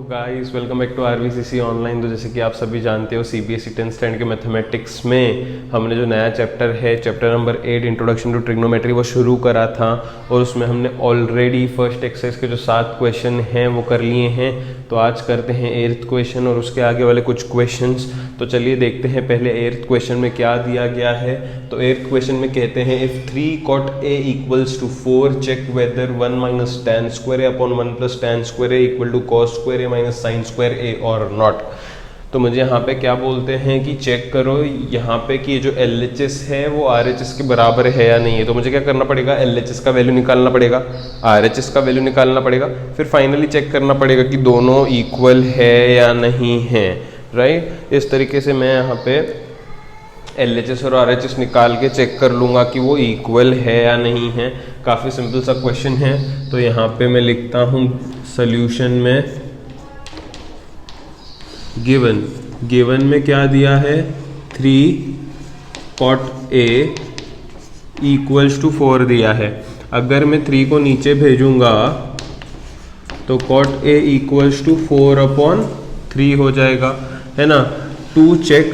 Guys welcome back to RVCC online. तो जैसे कि आप सभी जानते हो सीबीएसई 10th स्टैंडर्ड के मैथमेटिक्स में हमने जो नया चैप्टर है chapter number 8 introduction to trigonometry वो शुरू करा था और उसमें हमने ऑलरेडी फर्स्ट एक्सरसाइज के जो 7 क्वेश्चन हैं वो कर लिए हैं। तो आज करते हैं 8th क्वेश्चन और उसके आगे वाले कुछ क्वेश्चंस। तो चलिए देखते हैं पहले 8th क्वेश्चन में क्या दिया गया है। तो 8th क्वेश्चन में कहते हैं if 3 cot a equals to 4 check whether 1 minus tan square a upon 1 plus tan square a equal to cos square a minus sin square a or not। तो मुझे यहाँ पे क्या बोलते हैं कि चेक करो यहाँ पे कि ये जो LHS है वो RHS के बराबर है या नहीं है। तो मुझे क्या करना पड़ेगा, LHS का वैल्यू निकालना पड़ेगा, RHS का वैल्यू निकालना पड़ेगा, फिर फाइनली चेक करना पड़ेगा कि दोनों इक्वल है या नहीं है। राइट, इस तरीके से मैं यहाँ पे LHS और RHS निकाल के चेक कर लूँगा कि वो इक्वल है या नहीं है। काफ़ी सिंपल सा क्वेश्चन है। तो यहाँ पे मैं लिखता हूँ सॉल्यूशन में गिवन में क्या दिया है 3 cot a इक्वल्स टू 4 दिया है। अगर मैं 3 को नीचे भेजूंगा तो cot a इक्वल्स टू 4/3 हो जाएगा, है ना। टू चेक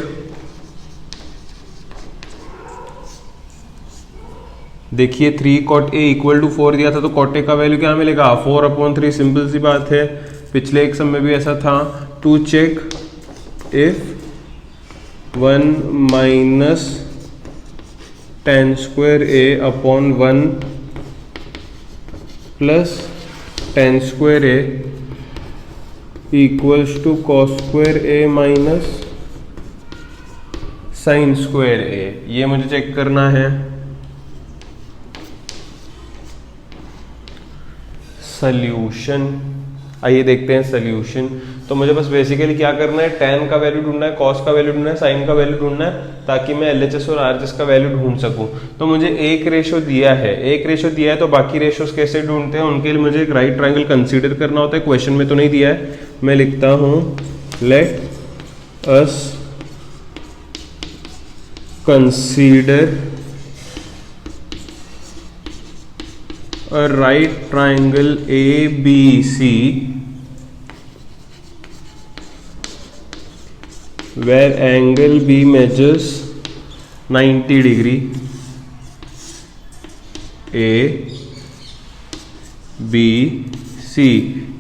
देखिए 3 cot a इक्वल टू 4 दिया था तो cot a का वैल्यू क्या मिलेगा 4/3। सिंपल सी बात है, पिछले एग्जाम में भी ऐसा था। To check if 1 minus tan square a upon 1 plus tan square a equals to cos square a minus sin square a, ये मुझे चेक करना है। सॉल्यूशन, आइए देखते हैं सॉल्यूशन। तो मुझे बस बेसिकली क्या करना है, tan का वैल्यू ढूंढना है, cos का वैल्यू ढूंढना है, sin का वैल्यू ढूंढना है, ताकि मैं LHS और RHS का वैल्यू ढूंढ सकूं। तो मुझे एक रेशो दिया है, तो बाकी रेशोज कैसे ढूंढते हैं उनके लिए मुझे एक राइट ट्रायंगल कंसीडर करना होता है। क्वेश्चन में तो नहीं दिया है, मैं लिखता हूं let us consider a right triangle ABC where angle B measures 90 degree, A B C।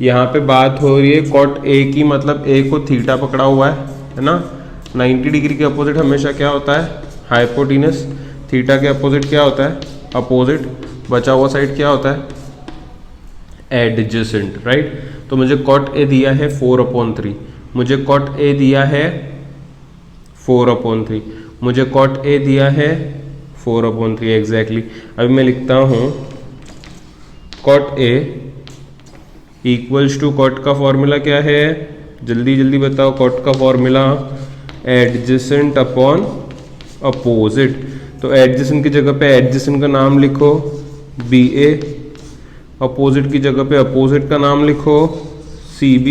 यहाँ पे बात हो रही है cot A की, मतलब A को थीटा पकड़ा हुआ है ना। 90 डिग्री के अपोजिट हमेशा क्या होता है हाइपोटेनस, थीटा के अपोजिट क्या होता है अपोजिट, बचा हुआ साइड क्या होता है एडजेसेंट। राइट, तो मुझे cot A दिया है 4/3, मुझे cot A दिया है 4/3, मुझे cot A दिया है 4/3 एग्जैक्टली। अभी मैं लिखता हूँ cot A equals to, cot का फॉर्मूला क्या है, जल्दी जल्दी बताओ। cot का फॉर्मूला एडजेसेंट अपॉन अपोजिट। तो एडजेसेंट की जगह पे एडजेसेंट का नाम लिखो BA, अपोजिट की जगह पे अपोजिट का नाम लिखो CB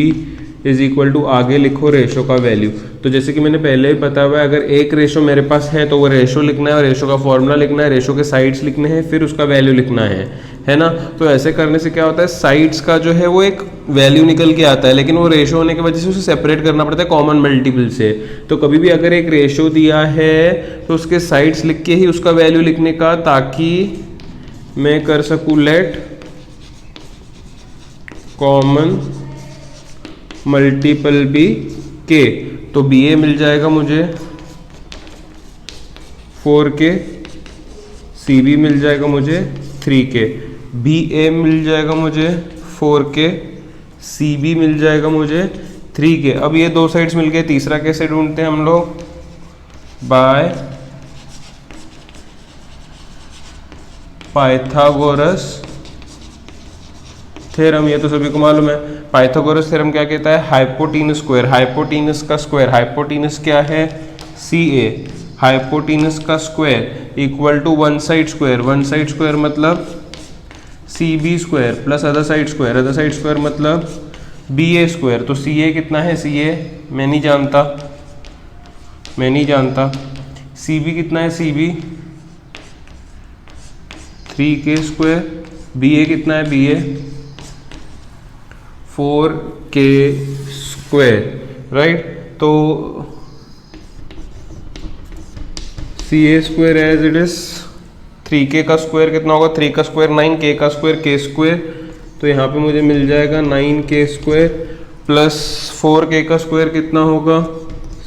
इज इक्वल टू, आगे लिखो रेशो का वैल्यू। तो जैसे कि मैंने पहले ही बताया हुआ है, अगर एक रेशो मेरे पास है तो वो रेशो लिखना है और रेशो का फॉर्मूला लिखना है, रेशो के साइड्स लिखने हैं, फिर उसका वैल्यू लिखना है ना। तो ऐसे करने से क्या होता है, साइड्स का जो है वो एक वैल्यू निकल के आता है, लेकिन वो रेशो होने की वजह से उसे सेपरेट करना पड़ता है कॉमन मल्टीपल से। तो कभी भी अगर एक रेशो दिया है तो उसके साइड्स लिख के ही उसका वैल्यू लिखने का, ताकि मैं कर सकूं लेट कॉमन मल्टीपल बी के। तो BA मिल जाएगा मुझे 4K, CB मिल जाएगा मुझे 3K, BA मिल जाएगा मुझे 4K, CB मिल जाएगा मुझे 3K। अब ये दो साइड्स मिल गए, तीसरा कैसे ढूंढते हैं हम लोग, बाय पाइथागोरस थ्योरम। ये तो सभी को मालूम है। पाइथागोरस थ्योरम क्या कहता है, हाइपोटेनस स्क्वायर, हाइपोटेनस का स्क्वायर, हाइपोटेनस क्या है CA, हाइपोटेनस का square equal to one side square, one side square मतलब CB square plus other side square, other side square मतलब BA स्क्वायर। तो CA कितना है, CA मैं नहीं जानता। CB कितना है, CB 3K स्क्वायर। BA कितना है, BA 4K स्क्वायर, राइट। तो see a square as it is 3k का स्क्वायर कितना होगा, 3 का स्क्वायर 9, k का स्क्वायर k स्क्वायर, तो यहाँ पे मुझे मिल जाएगा 9k स्क्वायर प्लस 4k का स्क्वायर कितना होगा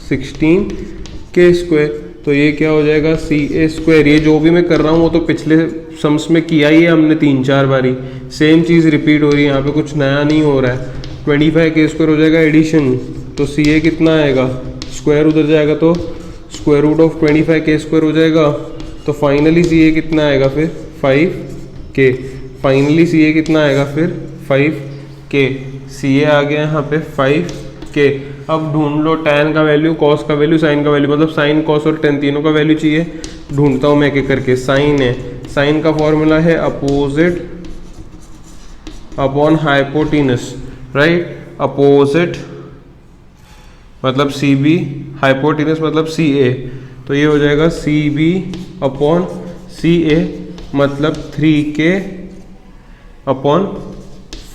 16k स्क्वायर। तो ये क्या हो जाएगा सी ए स्क्वायर। ये जो भी मैं कर रहा हूँ वो तो पिछले सम्स में किया ही है हमने 3-4 बारी, सेम चीज़ रिपीट हो रही है, यहाँ पे कुछ नया नहीं हो रहा है। 25k स्क्वायर हो जाएगा एडिशन, तो सी ए कितना आएगा, स्क्वायर उधर जाएगा तो square root of 25k square हो जाएगा। तो फाइनली सी ए कितना आएगा फिर 5k, फाइनली सी ए कितना आएगा फिर 5k, सी ए आ गया यहाँ पे 5k। अब ढूंढ लो tan का वैल्यू, cos का वैल्यू, sin का वैल्यू, मतलब sin cos और tan तीनों का वैल्यू चाहिए। ढूंढता हूँ मैं एक एक करके। sin है, sin का फॉर्मूला है opposite upon hypotenuse, right. Opposite मतलब सी बी, हाइपोटेनस मतलब सी ए, तो ये हो जाएगा सी बी अपॉन सी ए, मतलब 3k अपॉन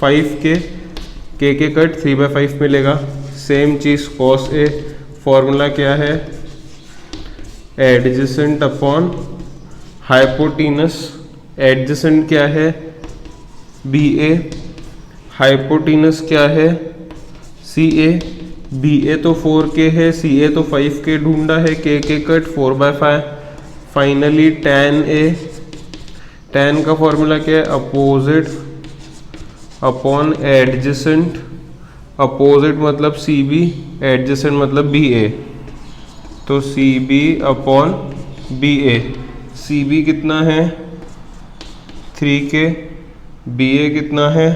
5k, के कट 3/5 मिलेगा। सेम चीज़ cos ए, फॉर्मूला क्या है एडजेसेंट अपॉन हाइपोटेनस, एडजेसेंट क्या है बी ए, हाइपोटेनस क्या है सी ए, बी ए तो 4k है, सी ए तो 5k ढूंढा है, के कट 4/5। फाइनली tan ए, tan का फॉर्मूला क्या है अपोजिट अपॉन एडजेसेंट, अपोजिट मतलब सी बी, एडजेसेंट मतलब बी ए, तो सी बी अपॉन बी ए। सी बी कितना है 3k, बी ए कितना है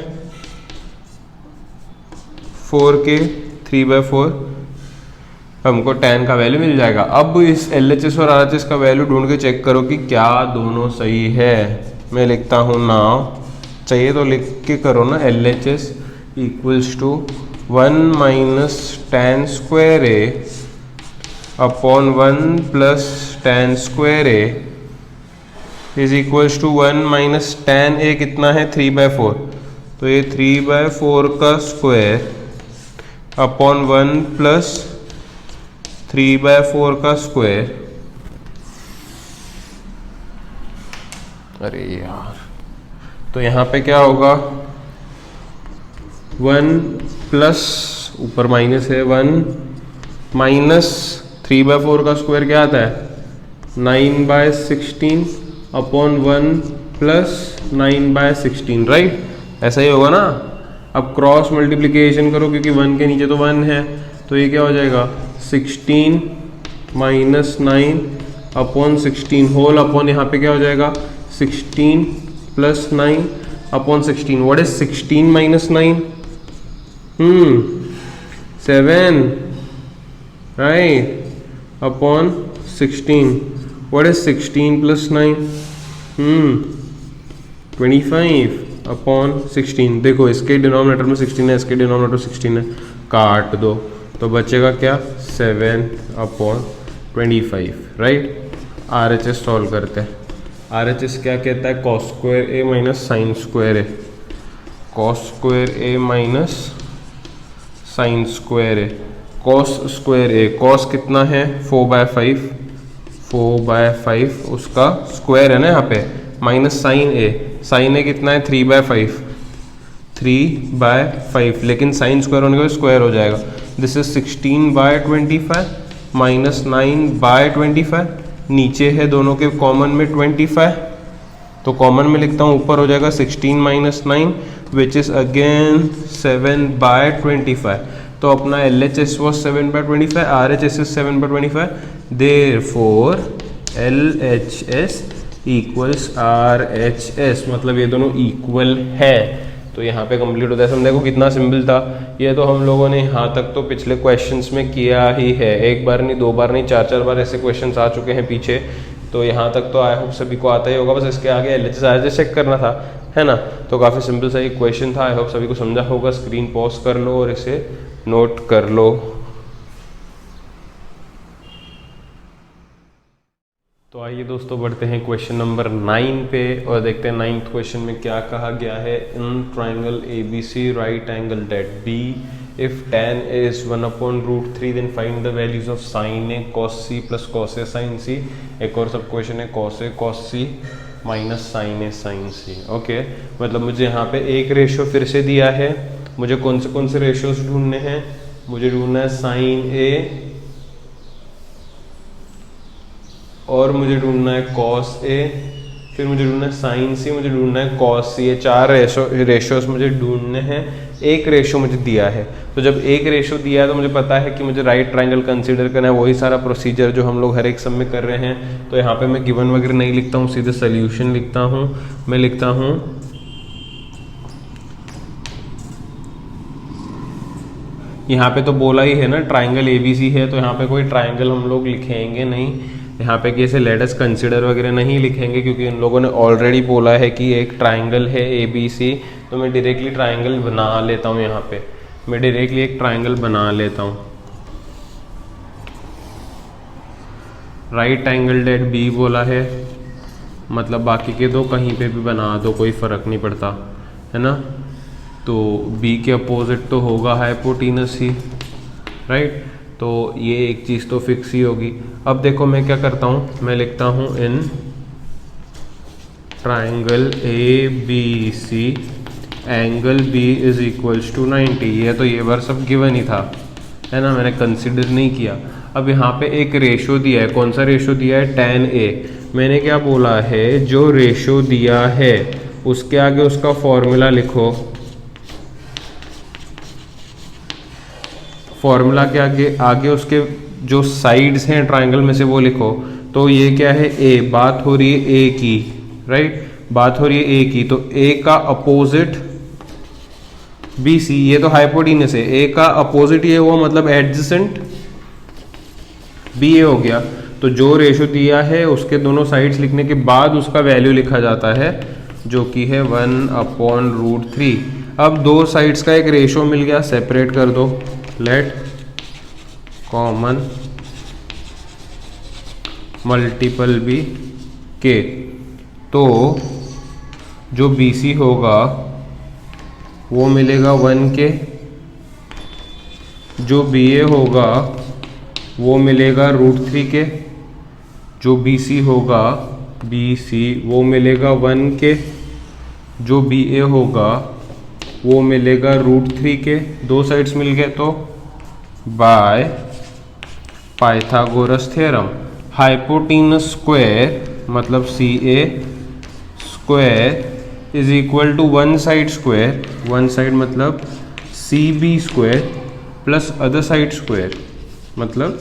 4k, 3/4। हमको tan का वैल्यू मिल जाएगा। अब इस LHS और RHS का वैल्यू ढूंढ के चेक करो कि क्या दोनों सही है। मैं लिखता हूँ नाउ, चाहिए तो लिख के करो ना, LHS equals to 1 minus tan square A upon 1 plus tan square A is equals to 1 minus tan A कितना है 3/4, तो ये 3/4 का स्क्वायर अपॉन 1 प्लस 3/4 का स्क्वायर। अरे यार, तो यहाँ पे क्या होगा 1 प्लस ऊपर माइनस है 1 माइनस 3/4 का स्क्वायर क्या आता है 9/16 अपॉन 1 प्लस 9/16, राइट। ऐसा ही होगा ना। अब क्रॉस मल्टीप्लिकेशन करो क्योंकि 1 के नीचे तो 1 है, तो ये क्या हो जाएगा 16 माइनस 9 अपॉन 16 होल अपॉन यहाँ पे क्या हो जाएगा 16 plus 9 upon 16। What is 16 minus 9? 7, right, upon 16। What is 16 plus 9? 25 upon 16। देखो इसके डिनोमिनेटर में 16 है, इसके डिनोमिनेटर 16 है, काट दो तो बचेगा क्या 7 अपॉन 25, राइट। RHS सॉल्व करते हैं। RHS क्या कहता है cos स्क्वायर ए माइनस साइन स्क्वायर ए, cos स्क्वायर ए माइनस साइन स्क्वायर ए, cos स्क्वायर ए, cos कितना है 4/5, 4/5 उसका स्क्वायर है ना यहाँ पे, माइनस साइन ए, साइन ए कितना है 3/5, 3/5, लेकिन साइन स्क्वायर होने के बाद स्क्वायर हो जाएगा। दिस इज 16/25 माइनस 9/25, नीचे है दोनों के कॉमन में 25, तो कॉमन में लिखता हूँ, ऊपर हो जाएगा 16 माइनस 9 विच इज अगेन 7/25। तो अपना LHS was 7/25, RHS is 7/25, therefore LHS equals RHS, मतलब ये दोनों इक्वल है। तो यहाँ पे कंप्लीट होता है। हम देखो कितना सिंपल था ये, तो हम लोगों ने यहाँ तक तो पिछले क्वेश्चंस में किया ही है, एक बार नहीं, दो बार नहीं, 4-4 बार ऐसे क्वेश्चंस आ चुके हैं पीछे। तो यहाँ तक तो आई होप सभी को आता ही होगा, बस इसके आगे LHS RHS चेक करना था, है ना। तो काफ़ी सिंपल सा एक क्वेश्चन था, आई होप सभी को समझा होगा। स्क्रीन पॉज कर लो और इसे नोट कर लो। तो आइए दोस्तों बढ़ते हैं क्वेश्चन नंबर 9 पे और देखते हैं 9th क्वेश्चन में क्या कहा गया है। इन triangle ABC right angle date if tan a is 1/√3 then find the values of sin a cos c plus cos a sin c। एक और सब क्वेश्चन है cos a cos c minus sin a sin c। Okay, मतलब मुझे यहाँ पे एक ratio फिर से दिया है, मुझे कौन से रेशियोज ढूंढने हैं, मुझे ढूंढना है sin a और मुझे ढूंढना है cos a, फिर मुझे ढूंढना है sin c, मुझे ढूंढना है cos c। ये 4 रेशियोज मुझे ढूंढने हैं, एक रेशियो मुझे दिया है। तो जब एक रेशियो दिया है तो मुझे पता है कि मुझे राइट ट्रायंगल कंसीडर करना है, वही सारा प्रोसीजर जो हम लोग हर एक सब में कर रहे हैं। तो यहाँ पे मैं गिवन वगैरह नहीं लिखता हूँ, सीधे सोल्यूशन लिखता हूँ। मैं लिखता हूँ यहाँ पे तो बोला ही है ना ट्राइंगल ABC है, तो यहाँ पे कोई ट्राइंगल हम लोग लिखेंगे नहीं, यहाँ पे कैसे लेट अस कंसिडर वगैरह नहीं लिखेंगे, क्योंकि इन लोगों ने ऑलरेडी बोला है कि एक ट्राइंगल है ABC। तो मैं डायरेक्टली ट्राइंगल बना लेता हूँ, यहाँ पे मैं डायरेक्टली एक ट्राइंगल बना लेता हूँ। राइट एंगल डेट B बोला है, मतलब बाकी के दो कहीं पे भी बना दो, कोई फ़र्क नहीं पड़ता, है ना। तो B के अपोजिट तो होगा हाइपोटेनस ही, राइट। तो ये एक चीज़ तो फिक्स ही होगी। अब देखो मैं क्या करता हूँ, मैं लिखता हूँ in triangle ABC angle B is equals to 90। ये तो ये बार सब गिवन ही था, है ना, मैंने कंसिडर नहीं किया। अब यहाँ पे एक रेशो दिया है, कौन सा रेशो दिया है, tan A। मैंने क्या बोला है, जो रेशो दिया है उसके आगे उसका फॉर्मूला लिखो, फॉर्मूला के आगे उसके जो साइड्स हैं ट्राइंगल में से वो लिखो। तो ये क्या है, A, बात हो रही है A की, राइट, बात हो रही है A की। तो A का अपोजिट BC, ये तो हाइपोटेनस है, A का अपोजिट ये हुआ मतलब एडजेसेंट BA हो गया। तो जो रेशो दिया है उसके दोनों साइड्स लिखने के बाद उसका वैल्यू लिखा जाता है, जो कि है 1/√3। अब दो साइड्स का एक रेशो मिल गया, सेपरेट कर दो, लेट कॉमन मल्टीपल बी के। तो जो BC होगा वो मिलेगा 1K, जो BA होगा वो मिलेगा √3K, जो BC होगा BC वो मिलेगा 1K, जो BA होगा वो मिलेगा √3K। दो साइड्स मिल गए तो by Pythagoras theorem hypotenuse square मतलब CA square is equal to one side square, one side मतलब CB square plus other side square मतलब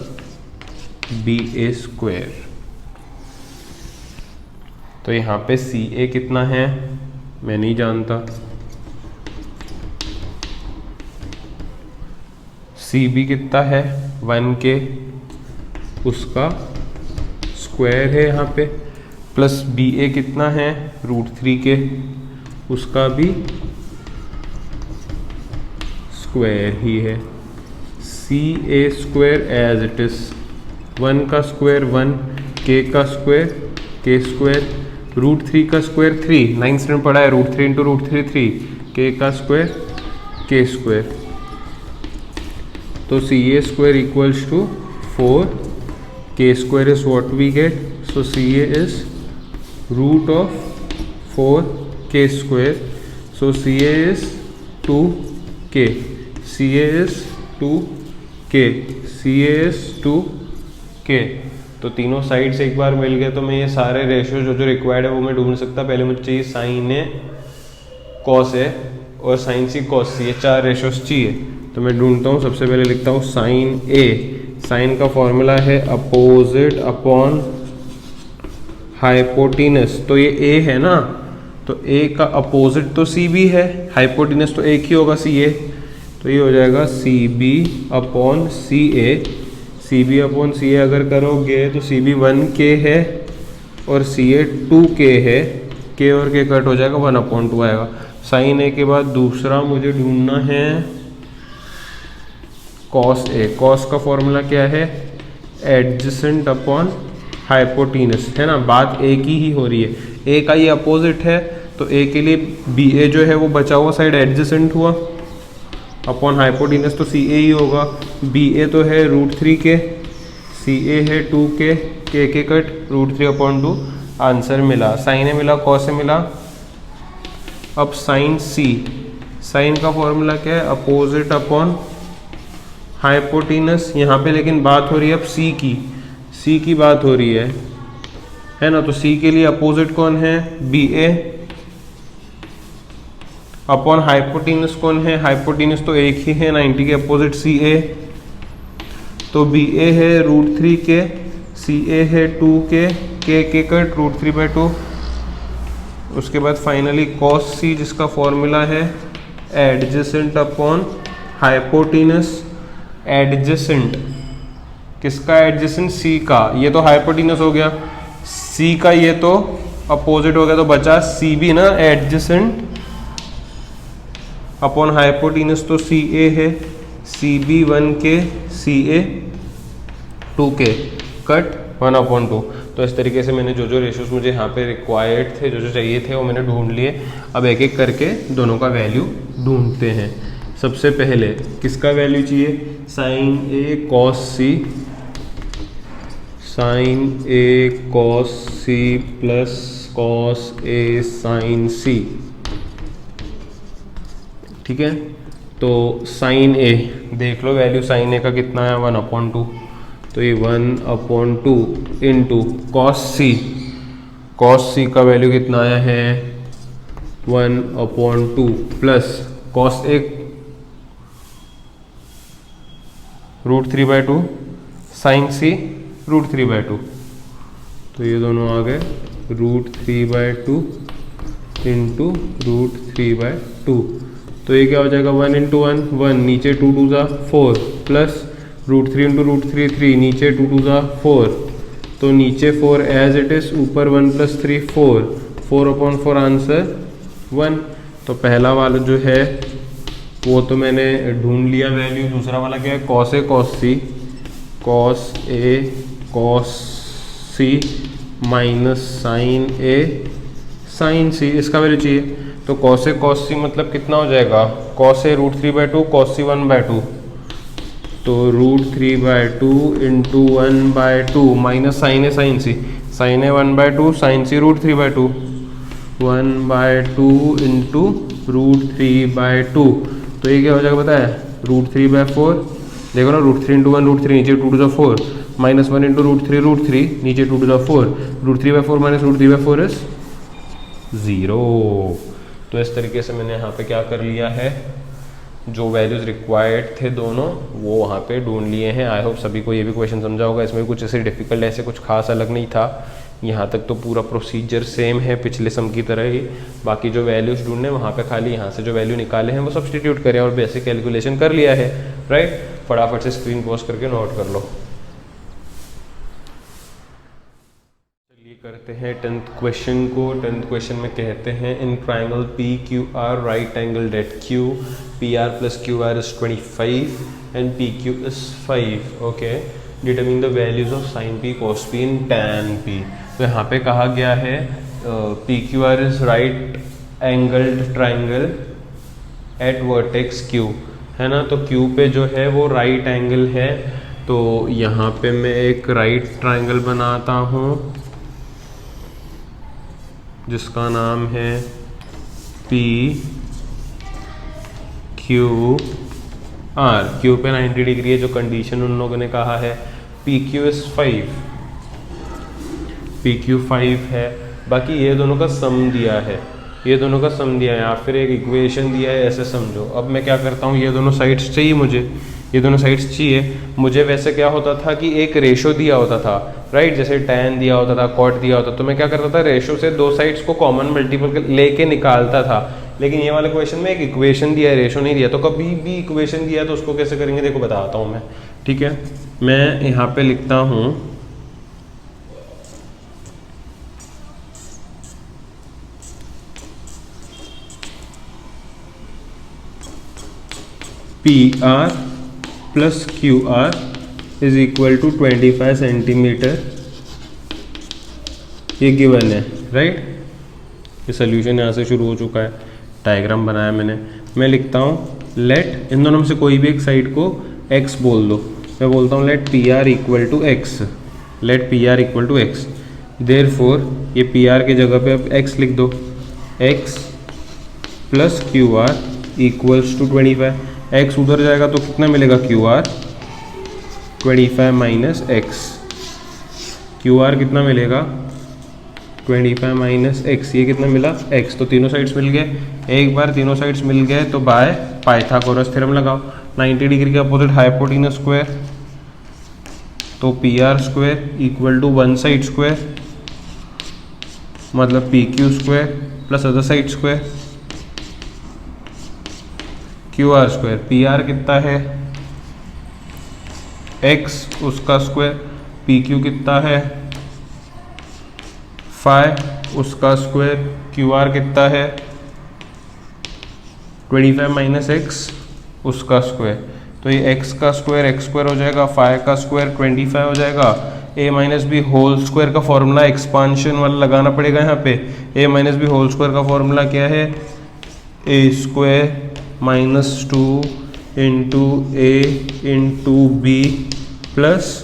BA स्क्वायर। तो यहाँ पे CA कितना है मैं नहीं जानता, CB कितना है 1K, उसका स्क्वायर है यहाँ पे, प्लस BA कितना है √3K, उसका भी स्क्वायर ही है। CA square as it is, 1 का स्क्वायर 1, K का स्क्वायर K स्क्वायर, √3 का स्क्वायर 3, 9th स्टैंडर्ड पढ़ा है, √3 × √3 3, K का स्क्वायर K स्क्वायर। तो CA square equals to 4, K square is what we get, so CA is root of 4K square, so CA is 2K, CA is 2K, CA is 2K। तो तीनों sides एक बार मिल गए, तो मैं ये सारे ratio जो रिक्वायर्ड है वो मैं ढूंढ सकता। पहले मुझे चाहिए साइन ए कॉस ए और साइन सी कॉस सी, ये 4 रेशियोज चाहिए। तो मैं ढूंढता हूँ, सबसे पहले लिखता हूँ साइन ए, साइन का फॉर्मूला है अपोजिट अपॉन हाइपोटेनस। तो ये ए है ना, तो ए का अपोजिट तो CB है, हाइपोटेनस तो एक ही होगा CA, तो ये हो जाएगा CB upon CA। CB upon CA अगर करोगे तो CB 1K है और CA 2K है, K और K कट हो जाएगा, 1/2 आएगा। साइन ए के बाद दूसरा मुझे ढूंढना है कॉस ए। कॉस का फॉर्मूला क्या है, एडजेसेंट अपॉन हाइपोटेनस, है ना, बात ए की ही हो रही है। ए का ये अपोजिट है, तो ए के लिए BA जो है वो बचा हुआ साइड एडजेसेंट हुआ, अपॉन हाइपोटीनस तो सी ए ही होगा, बी ए तो है √3 के, सी ए है 2 के कट √3/2, आंसर मिला। साइन ए मिला, कॉस ए मिला। अब साइन सी, साइन का फॉर्मूला क्या है, अपोजिट अपॉन हाइपोटीनस। यहाँ पे लेकिन बात हो रही है अब सी की बात हो रही है ना, तो सी के लिए अपोजिट कौन है, बी ए, अपॉन हाइपोटीनस कौन है, हाइपोटीनस तो एक ही है, 90 के अपोजिट सी ए, तो बी ए है √3 के, सी ए है 2 के कट √3/2। उसके बाद फाइनली कॉस सी, जिसका फॉर्मूला है एडजेसेंट अपॉन हाइपोटीनस। एडजेसेंट किसका, एडजेसेंट सी का, ये तो हाइपोटीनस हो गया, सी का ये तो अपोजिट हो गया, तो बचा सी बी ना, एडजेसेंट अपॉन हाइपोटीनस तो सी ए है, सी बी 1 के, सी ए 2 के कट 1/2। तो इस तरीके से मैंने जो रेशियोज मुझे यहाँ पे रिक्वायर्ड थे, जो चाहिए थे, वो मैंने ढूंढ लिए। अब एक एक करके दोनों का वैल्यू ढूंढते हैं। सबसे पहले किसका वैल्यू चाहिए, sign A cos C, sign A cos C plus cos A sign सी, ठीक है। तो साइन ए देख लो, वैल्यू साइन ए का कितना है 1/2, तो ये 1/2 इंटू कॉस सी का वैल्यू कितना आया है 1/2 प्लस कॉस ए √3/2, साइन सी √3/2, तो ये दोनों आ गए √3/2 इंटू √3/2। तो ये क्या हो जाएगा 1 × 1 1, नीचे 2 2 ज़ा 4 प्लस √3 × √3 3, नीचे 2 2 ज़ा 4, तो नीचे 4 एज इट इज़, ऊपर 1 + 3 4/4 आंसर 1। तो पहला वाला जो है वो तो मैंने ढूंढ लिया वैल्यू। दूसरा वाला क्या है, cos A cos C minus sign A sign सी, इसका वैल्यू चाहिए। तो कॉस सी मतलब कितना हो जाएगा, कॉस ए √3/2, कॉस सी 1/2, तो √3/2 इंटू 1/2 माइनस साइन ए साइन सी 1/2, साइन सी √3/2, 1/2 इंटू √3/2, तो ये क्या हो जाएगा पता है, √3/4। देखो ना, √3 × 1 √3, नीचे 2 2 ज़ा 4, माइनस 1 इंटू √3, नीचे 2 2 ज़ा 4, √3/4 माइनस √3/4 इज 0। तो इस तरीके से मैंने यहाँ पे क्या कर लिया है, जो वैल्यूज़ रिक्वायर्ड थे दोनों वो वहाँ पे ढूंढ लिए हैं। आई होप सभी को ये भी क्वेश्चन समझा होगा। इसमें कुछ ऐसे डिफिकल्ट, ऐसे कुछ खास अलग नहीं था। यहाँ तक तो पूरा प्रोसीजर सेम है पिछले सम की तरह ही। बाकी जो वैल्यूज़ ढूंढने वहाँ पे खाली यहाँ से जो वैल्यू निकाले हैं वो सब्सटीट्यूट करें और बेसिक कैलकुलेशन कर लिया है, राइट। फटाफट से स्क्रीन पॉज करके नोट कर लो। चलिए करते हैं 10th क्वेश्चन को। 10th क्वेश्चन में कहते हैं in triangle P Q R right angled at Q, P R plus Q R is 25 and P Q is 5। Okay, determine the values of sine P cos P in tan P. तो यहाँ पे कहा गया है P Q R is right angled triangle eight vertex Q, है ना। तो Q पे जो है वो राइट एंगल है। तो यहाँ पे मैं एक राइट ट्राइंगल बनाता हूँ जिसका नाम है पी क्यू आर। क्यू पे 90 डिग्री है, जो कंडीशन उन लोगों ने कहा है। P Q is 5, P Q 5 है। बाकी ये दोनों का सम दिया है, ये दोनों का सम दिया है, या फिर एक इक्वेशन दिया है, ऐसे समझो। अब मैं क्या करता हूँ, ये दोनों साइड्स चाहिए मुझे, ये दोनों साइड्स चाहिए मुझे। वैसे क्या होता था कि एक रेशो दिया होता था, राइट, जैसे tan दिया होता था, cot दिया होता, तो मैं क्या करता था, रेशो से दो साइड्स को कॉमन मल्टीपल लेके निकालता था। लेकिन ये वाले क्वेश्चन में एक इक्वेशन दिया है, रेशो नहीं दिया। तो कभी भी इक्वेशन दिया तो उसको कैसे करेंगे, देखो बताता हूँ मैं, ठीक है। मैं यहाँ पे लिखता हूँ P R plus Q R is equal to 25 centimetre, ये गिवन है, राइट। ये सोल्यूशन यहाँ से शुरू हो चुका है, डायग्राम बनाया मैंने। मैं लिखता हूँ लेट इन दोनों में से कोई भी एक साइड को x बोल दो। मैं बोलता हूँ let P R equal to X, let P R equal to X. Therefore ये पी आर की जगह पे अब x लिख दो, x plus Q R equals to 25। x उधर जाएगा तो कितना मिलेगा, Q R 25 minus X. Q R कितना मिलेगा, 25 माइनस एक्स। ये कितना मिला, x। तो तीनों साइड्स मिल गए। एक बार तीनों साइड्स मिल गए तो बाय पाइथागोरस थ्योरम लगाओ। 90 डिग्री के अपोजिट हाइपोटेनस स्क्वायर, तो P R square equal to one side square, मतलब P Q square plus other side square, Q R square. P R कितना है, x उसका स्क्वायर, पी क्यू कितना है, five उसका स्क्वायर, क्यू आर कितना है 25 माइनस एक्स उसका स्क्वायर। तो ये x का स्क्वायर x स्क्वायर हो जाएगा, फाइव का स्क्वायर 25 हो जाएगा। a minus B whole square का फॉर्मूला एक्सपांशन वाला लगाना पड़ेगा यहाँ पे। a minus B whole square का फॉर्मूला क्या है, a square minus 2 into A into B plus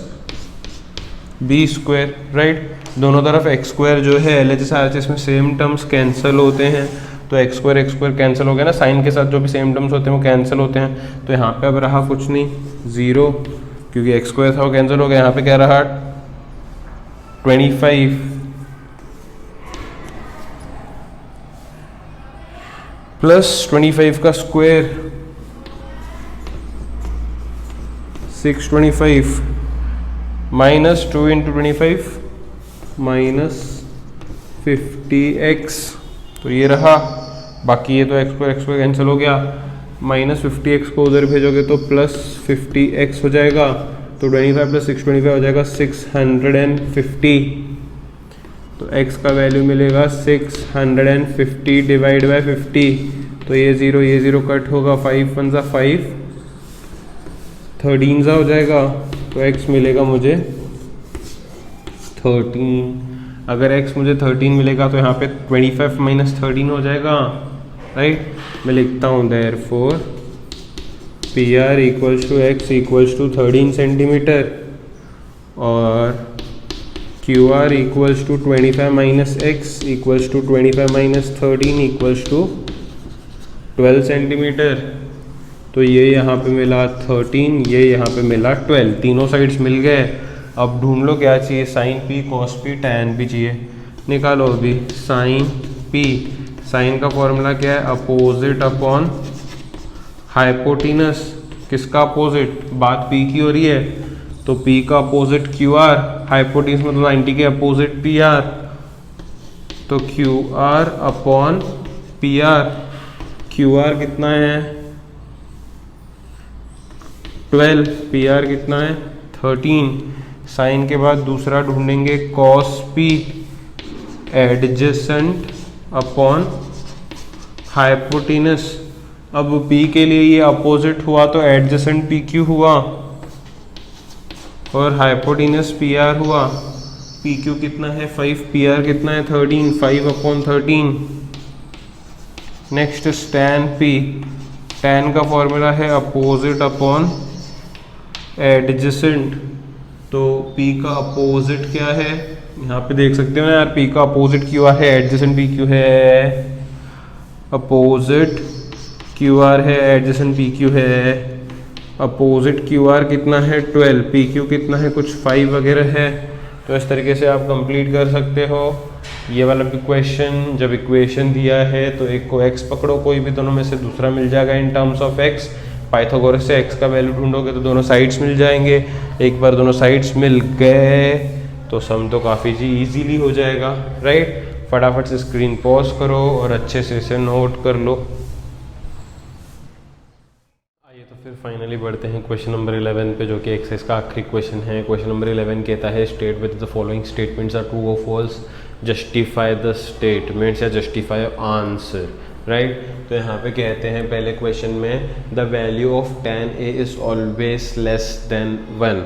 B square, right. दोनों तरफ एक्स स्क्वायर जो है LHS RHS में सेम टर्म्स कैंसिल होते हैं, तो एक्स स्क्वायर कैंसिल हो गया ना, साइन के साथ जो भी सेम टर्म्स होते हैं वो कैंसिल होते हैं। तो यहाँ पे अब रहा कुछ नहीं, 0, क्योंकि एक्स स्क्वायर था वो कैंसिल हो गया। यहाँ पे क्या रहा 25 प्लस 25 का square 625 minus 2 into 25 minus 50x। तो ये रहा, बाकी ये तो एक्स स्क्वायर कैंसिल हो गया। माइनस 50x को उधर भेजोगे तो प्लस 50x हो जाएगा, तो 25 प्लस 625 हो जाएगा 650। तो x का वैल्यू मिलेगा 650 डिवाइड बाय 50। तो ये 0 कट होगा, 5 1 सा 5, 13 सा हो जाएगा। तो x मिलेगा मुझे 13। अगर x मुझे 13 मिलेगा तो यहाँ पे 25 माइनस 13 हो जाएगा, राइट। मैं लिखता हूँ therefore P R equals to x equals to 13 centimetre और Q R equals to 25 minus x equals to 25 minus 13 equals to 12 centimetre. तो ये यहाँ पे मिला 13, ये यहाँ पे मिला 12, तीनों साइड्स मिल गए। अब ढूंढ लो क्या चाहिए, sine P, cos P, tan P चाहिए। निकालो अभी साइन पी। साइन का फॉर्मूला क्या है, अपोजिट अपॉन हाइपोटेनस। किसका अपोजिट, बात पी की हो रही है तो पी का अपोजिट क्यू आर, हाइपोटेनस मतलब 90 के अपोजिट पी आर, तो Q R upon P R. Q R कितना है 12, पी आर कितना है 13। साइन के बाद दूसरा ढूंढेंगे cos P, adjacent upon hypotenuse. अब p के लिए ये अपोजिट हुआ तो एडजेसेंट पी क्यू हुआ और हाइपोटेनस पी आर हुआ। पी क्यू कितना है 5, पी आर कितना है 13, 5 upon 13। Next tan P, tan का फॉर्मूला है अपोजिट अपॉन एडजेसेंट। तो p का अपोजिट क्या है, यहाँ पे देख सकते हो ना यार, p का अपोजिट क्यू आर है, एडजेसेंट पी क्यू है, अपोजिट क्यू आर है, एडजेसेंट पी क्यू है। अपोजिट क्यू आर कितना है 12, पी क्यू कितना है कुछ 5 वगैरह है। तो इस तरीके से आप कंप्लीट कर सकते हो ये वाला भी क्वेश्चन। जब इक्वेशन दिया है तो एक को x पकड़ो, कोई भी दोनों में से, दूसरा मिल जाएगा in terms of x। Pythagoras से x का वैल्यू ढूंढोगे तो दोनों साइड्स मिल जाएंगे। एक बार दोनों साइड्स मिल गए तो सम तो काफ़ी इजीली हो जाएगा, राइट। फटाफट से स्क्रीन पॉज करो और अच्छे से इसे नोट कर लो। आइए तो फिर फाइनली बढ़ते हैं क्वेश्चन नंबर 11 पे, जो कि एक्सरसाइज का आखिरी क्वेश्चन है। क्वेश्चन नंबर 11 कहता है state with the following statements are true और फॉल्स, जस्टिफाई द स्टेटमेंट्स या जस्टिफाई आंसर, राइट। तो यहाँ पे कहते हैं पहले क्वेश्चन में the value of tan a is always less than 1।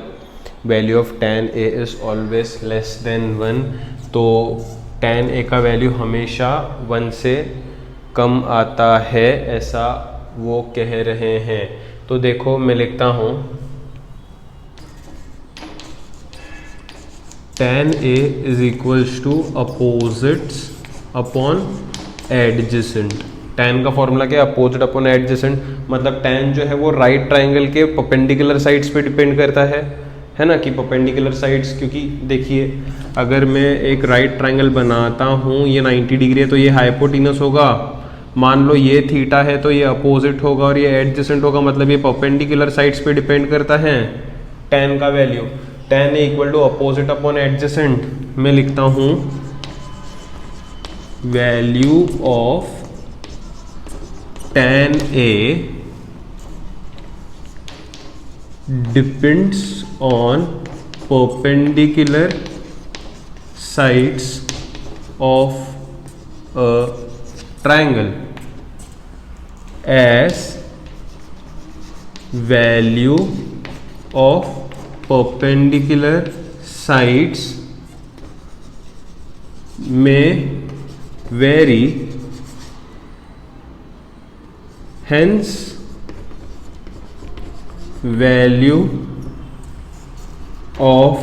Value of tan a is always less than 1। तो tan a का वैल्यू हमेशा 1 से कम आता है, ऐसा वो कह रहे हैं। तो देखो मैं लिखता हूं tan A is equals to opposites upon adjacent. tan का फॉर्मूला क्या है? Opposite upon adjacent. मतलब tan जो है वो राइट ट्राइंगल के परपेंडिकुलर साइड्स पे डिपेंड करता है ना, कि परपेंडिकुलर साइड्स, क्योंकि देखिए अगर मैं एक राइट ट्राइंगल बनाता हूँ, ये 90 डिग्री है तो ये हाइपोटिनस होगा, मान लो ये थीटा है तो ये अपोजिट होगा और ये एडजेसेंट होगा, मतलब ये परपेंडिकुलर साइड्स पे डिपेंड करता है tan का value. tan equal to opposite upon adjacent. मैं लिखता हूँ value of tan A depends on perpendicular sides of a triangle as value of perpendicular sides may vary, hence value of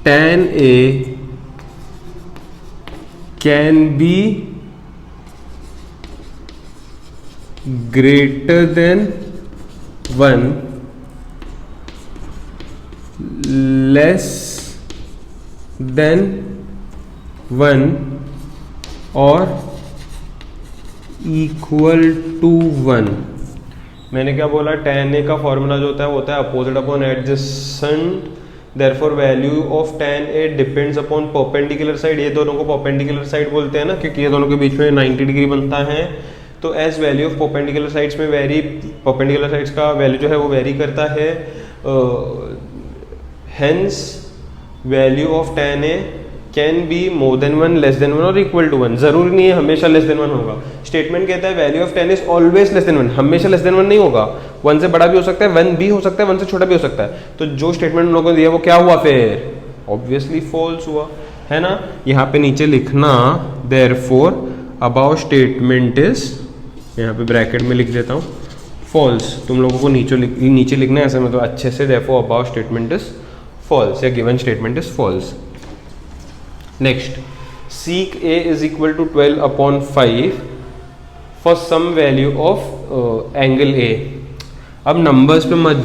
tan A can be greater than 1, less than 1 और equal to 1। मैंने क्या बोला? tan A का formula जो होता है opposite upon adjacent, therefore value of tan A depends upon perpendicular side. ये दोनों को परपेंडिकुलर साइड बोलते हैं ना, क्योंकि ये दोनों के बीच में 90 डिग्री बनता है। तो as value of perpendicular sides में वेरी, परपेंडिकुलर साइड्स का वैल्यू जो है वो वेरी करता है, hence value of tan A can be more than 1, less than 1 और इक्वल टू 1। जरूरी नहीं है हमेशा लेस देन 1 होगा। स्टेटमेंट कहता है value of tan is always less than 1, हमेशा लेस देन 1 नहीं होगा। 1 से बड़ा भी हो सकता है, 1 भी हो सकता है, 1 से छोटा भी हो सकता है। तो जो स्टेटमेंट उन लोगों ने दिया वो क्या हुआ? फिर ऑब्वियसली फॉल्स हुआ, है ना। यहाँ पे नीचे लिखना देयरफॉर अबाउ स्टेटमेंट इज, यहाँ पे ब्रैकेट में लिख देता हूँ फॉल्स। तुम लोगों को नीचे लिखना है ऐसे, मतलब अच्छे से, therefore above statement is false या given statement is false. Next, seek A is equal to 12 upon 5 for some value of angle A। अब नंबर्स पे मत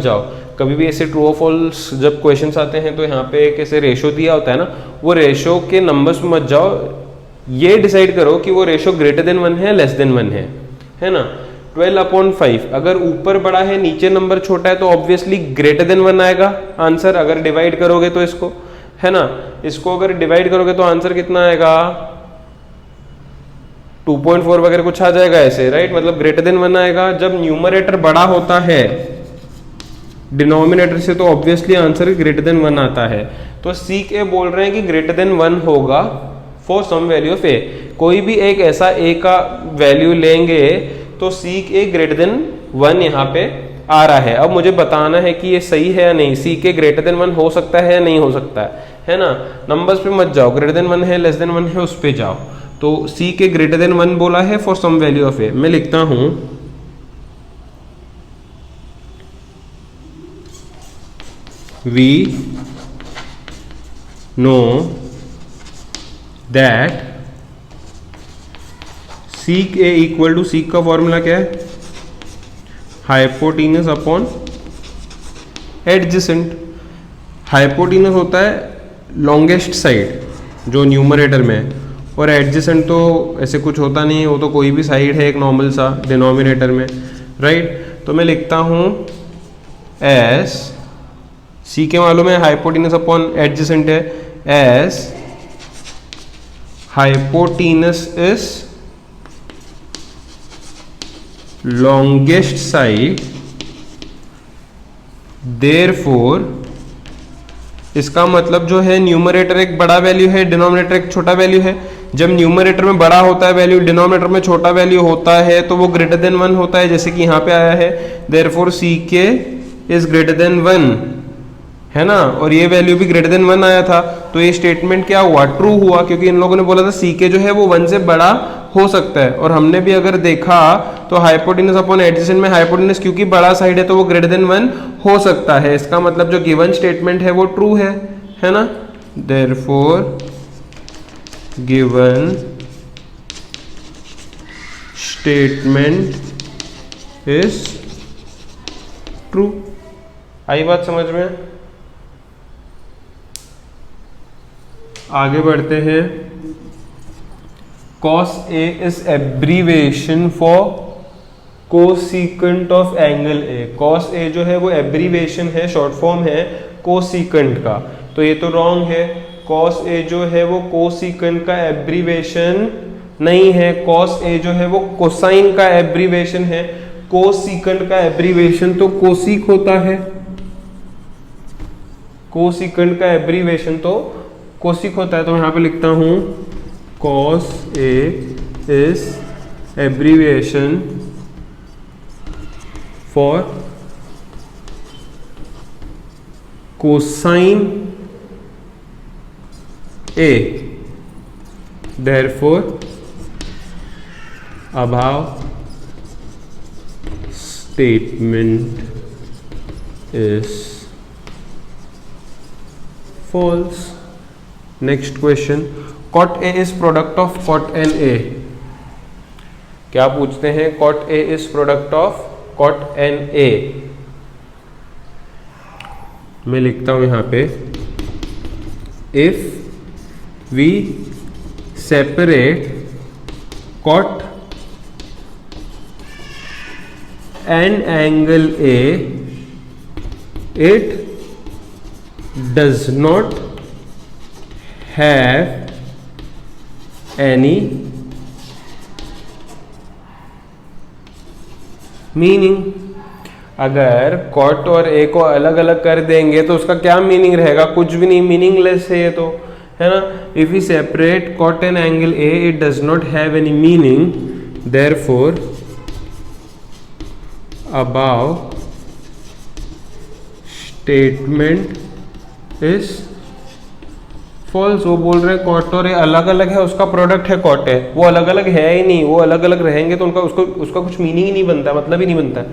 जाओ, कभी भी ऐसे ट्रू और फॉल्स जब क्वेश्चंस आते हैं तो यहाँ पे एक ऐसे रेशो दिया होता है ना, वो रेशो के नंबर्स पे मत जाओ, ये डिसाइड करो कि वो रेशो ग्रेटर देन 1 है, लेस देन 1 है ना। 12 अपॉन 5, अगर ऊपर बड़ा है नीचे नंबर छोटा है तो ऑब्वियसली ग्रेटर देन 1 आएगा आंसर। अगर डिवाइड करोगे तो इसको, है ना, इसको अगर डिवाइड करोगे तो आंसर कितना आएगा? 2.4 वगैरह कुछ आ जाएगा ऐसे, राइट। मतलब ग्रेटर देन 1 आएगा। जब न्यूमरेटर बड़ा होता है डिनोमिनेटर से तो ऑब्वियसली आंसर ग्रेटर देन 1 आता है। तो सीक ए बोल रहे हैं कि ग्रेटर देन 1 होगा फॉर सम वैल्यू ऑफ ए। कोई भी एक ऐसा ए का वैल्यू लेंगे तो सीक ए ग्रेटर देन 1 यहाँ पे आ रहा है। अब मुझे बताना है कि ये सही है या नहीं, सी के ग्रेटर देन 1 हो सकता है या नहीं हो सकता है ना। नंबर्स पे मत जाओ, ग्रेटर देन 1 है, लेस देन 1 है, उस पे जाओ। तो सी के ग्रेटर देन 1 बोला है for some value of a. मैं लिखता हूं we know that sec a equal to, sec का फॉर्मूला क्या है? Hypotenuse upon adjacent. हाइपोटिनस होता है लॉन्गेस्ट साइड जो न्यूमरेटर में है, और एडजेसेंट तो ऐसे कुछ होता नहीं है, वो तो कोई भी साइड है एक नॉर्मल सा डिनोमिनेटर में, राइट। तो मैं लिखता हूं एस, सी के मालूम है हाइपोटिनस अपॉन एडजेसेंट है, S hypotenuse is longest side, therefore इसका मतलब जो है न्यूमरेटर एक बड़ा वैल्यू है, डिनोमिनेटर एक छोटा वैल्यू है। जब न्यूमरेटर में बड़ा होता है वैल्यू, डिनोमिनेटर में छोटा वैल्यू होता है तो वो ग्रेटर देन 1 होता है, जैसे कि यहाँ पे आया है। therefore सी के इज ग्रेटर देन 1, है ना, और ये वैल्यू भी ग्रेटर देन 1 आया था, तो ये स्टेटमेंट क्या हुआ, ट्रू हुआ, क्योंकि इन लोगों ने बोला था सी के जो है वो 1 से बड़ा हो सकता है। और हमने भी अगर देखा तो हाइपोटेनस अपॉन एडजेसेंट में हाइपोटेनस क्योंकि बड़ा साइड है तो वो ग्रेटर देन 1 हो सकता है। इसका मतलब जो गिवन स्टेटमेंट है वो ट्रू है ना। Therefore given statement is true. आई बात समझ में? आगे बढ़ते हैं। cos A is abbreviation for cosecant of angle A। cos A जो है वो एब्रीवेशन है, शॉर्ट फॉर्म है कोसिकेंट का, तो ये तो रॉन्ग है। cos A जो है वो कोसिकेंट का एब्रीवेशन नहीं है, cos A जो है वो कोसाइन का एब्रीवेशन है। कोसिकेंट का एब्रीवेशन तो कोसिक होता है, कोसिकेंट का एब्रीवेशन तो कोसिक होता है। तो यहाँ पे लिखता हूँ cos A is abbreviation for cosine A, therefore above statement is false। Next question, cot A is product of cot n A। क्या पूछते हैं? cot A is product of cot n A। मैं लिखता हूं यहां पे, if we separate cot n angle A, it does not have any meaning। अगर cot और a को अलग अलग कर देंगे तो उसका क्या मीनिंग रहेगा? कुछ भी नहीं, मीनिंगलेस है ये तो, है ना। If we separate cot an angle a, it does not have any meaning, therefore above statement is false. वो बोल रहे हैं कॉट और ए अलग अलग है, उसका प्रोडक्ट है कॉट है, वो अलग अलग है ही नहीं। वो अलग अलग रहेंगे तो उनका उसका कुछ मीनिंग ही नहीं बनता, मतलब ही नहीं बनता।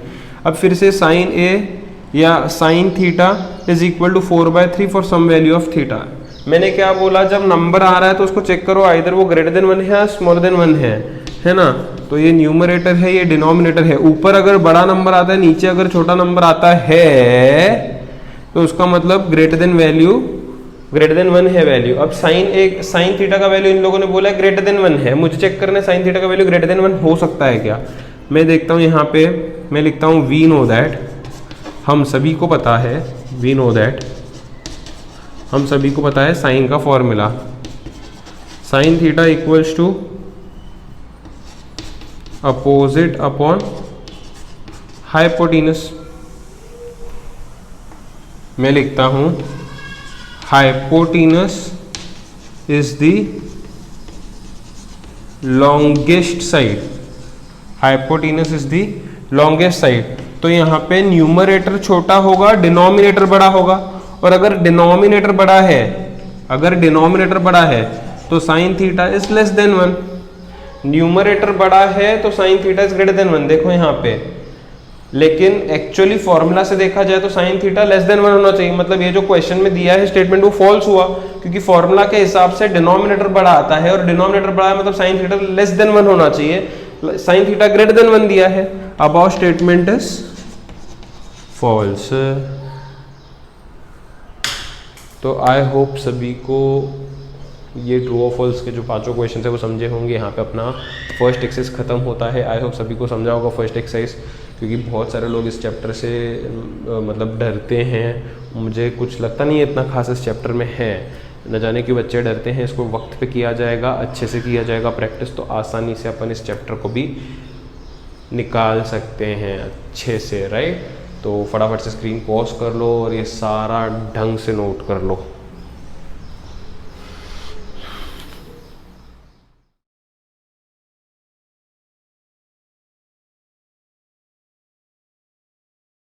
अब फिर से साइन ए या sine theta is equal to 4/3 for some value of theta. मैंने क्या बोला, जब नंबर आ रहा है तो उसको चेक करो, आइदर वो ग्रेटर देन 1 है या स्मॉलर देन 1 है ना। तो ये न्यूमरेटर है, ये डिनोमिनेटर है। ऊपर अगर बड़ा नंबर आता है, नीचे अगर छोटा नंबर आता है, तो उसका मतलब ग्रेटर देन 1 है वैल्यू। अब साइन थीटा का वैल्यू इन लोगों ने बोला है ग्रेटर देन 1 है, मुझे चेक करना है साइन थीटा का वैल्यू ग्रेटर देन 1 हो सकता है क्या। मैं देखता हूँ यहाँ पे, मैं लिखता हूँ वी नो दैट, हम सभी को पता है, वी नो दैट, हम सभी को पता है साइन का formula, sine theta equals to opposite upon hypotenuse. मैं लिखता हूँ hypotenuse is the longest side, hypotenuse is the longest side. तो यहाँ पे न्यूमरेटर छोटा होगा, डिनोमिनेटर बड़ा होगा। और अगर डिनोमिनेटर बड़ा है, तो sign theta is less than 1। Numerator बड़ा है तो sign theta is greater than 1, देखो यहाँ पे। लेकिन एक्चुअली फॉर्मूला से देखा जाए तो साइन थीटा लेस देन 1 होना चाहिए। मतलब ये जो क्वेश्चन में दिया है स्टेटमेंट वो फॉल्स हुआ, क्योंकि फॉर्मूला के हिसाब से डिनोमिनेटर बड़ा आता है, और डिनोमिनेटर बड़ा है मतलब साइन थीटा लेस देन 1 होना चाहिए। साइन थीटा ग्रेटर देन 1 दिया है, अबाउट स्टेटमेंट इज फॉल्स। तो आई होप सभी को ये ट्रू और फॉल्स के जो पांचों क्वेश्चन है वो समझे होंगे। यहाँ पे अपना फर्स्ट एक्सरसाइज खत्म होता है। आई होप सभी को समझा होगा फर्स्ट एक्सरसाइज, क्योंकि बहुत सारे लोग इस चैप्टर से मतलब डरते हैं। मुझे कुछ लगता नहीं है इतना खास इस चैप्टर में है, न जाने क्यों बच्चे डरते हैं। इसको वक्त पे किया जाएगा, अच्छे से किया जाएगा प्रैक्टिस, तो आसानी से अपन इस चैप्टर को भी निकाल सकते हैं अच्छे से, राइट। तो फटाफट से स्क्रीन पॉज कर लो और ये सारा ढंग से नोट कर लो।